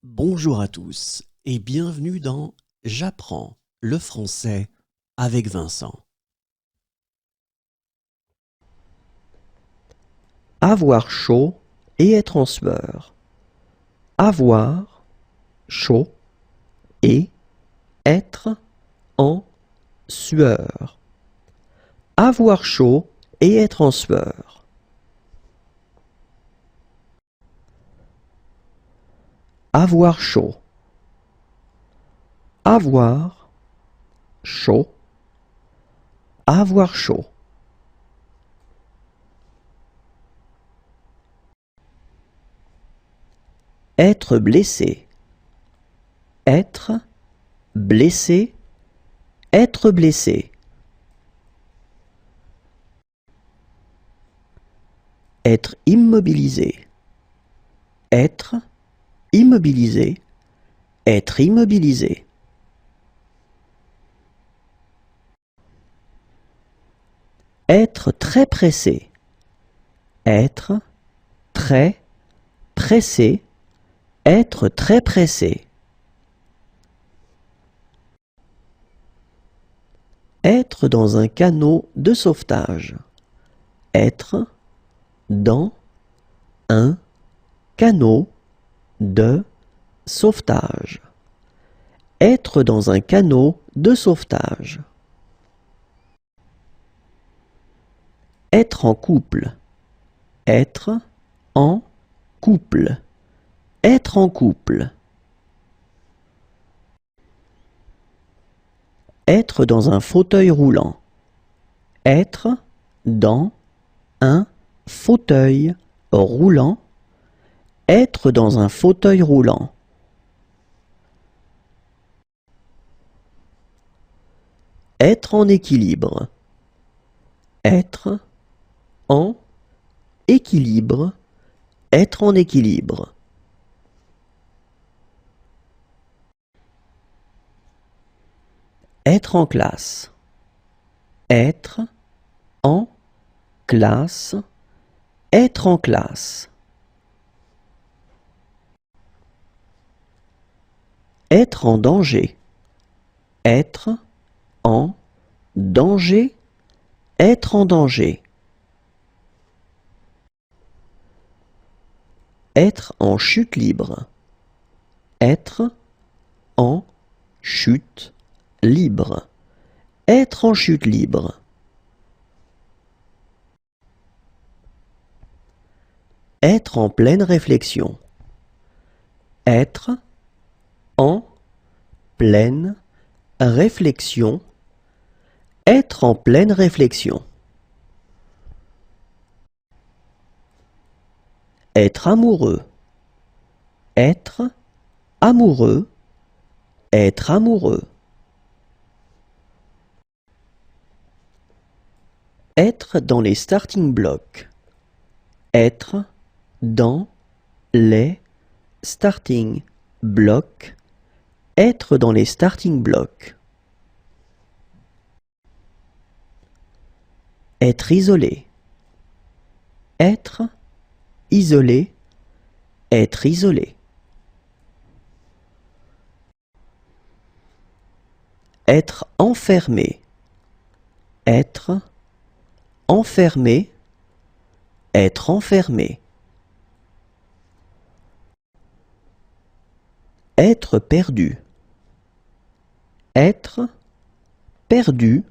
Bonjour à tous et bienvenue dans J'apprends le français avec Vincent. Avoir chaud et être en sueur. Avoir chaud et être en sueur. Avoir chaud et être en sueur. Avoir chaud. Avoir chaud. Avoir chaud. Être blessé. Être blessé. Être blessé. Être immobilisé. Être immobilisé. Être immobilisé. Être très pressé. Être très pressé. Être très pressé. Être dans un canot de sauvetage. Être dans un canot de sauvetage. Être dans un canot de sauvetage. Être en couple. Être en couple. Être en couple. Être dans un fauteuil roulant. Être dans un fauteuil roulant. Être dans un fauteuil roulant. Être en équilibre. Être en équilibre. Être en équilibre. Être en classe. Être en classe. Être en classe. Être en danger. Être en danger. Être en danger. Être en chute libre. Être en chute libre. Être en chute libre. Être en pleine réflexion. Être en pleine réflexion. Être en pleine réflexion. Être amoureux. Être amoureux. Être amoureux. Être dans les starting blocks. Être dans les starting blocks. Être dans les starting blocks. Être isolé. Être isolé. Être isolé. Être enfermé. Être enfermé. Être enfermé. Être perdu. Être perdu.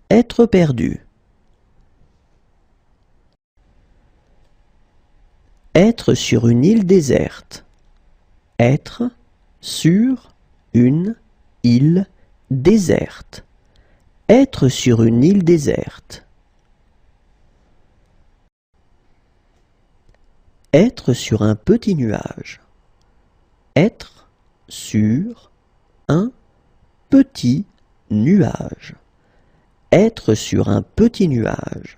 Être perdu. Être sur une île déserte. Être sur une île déserte. Être sur une île déserte. Être sur un petit nuage. Être sur un petit nuage. Être sur un petit nuage.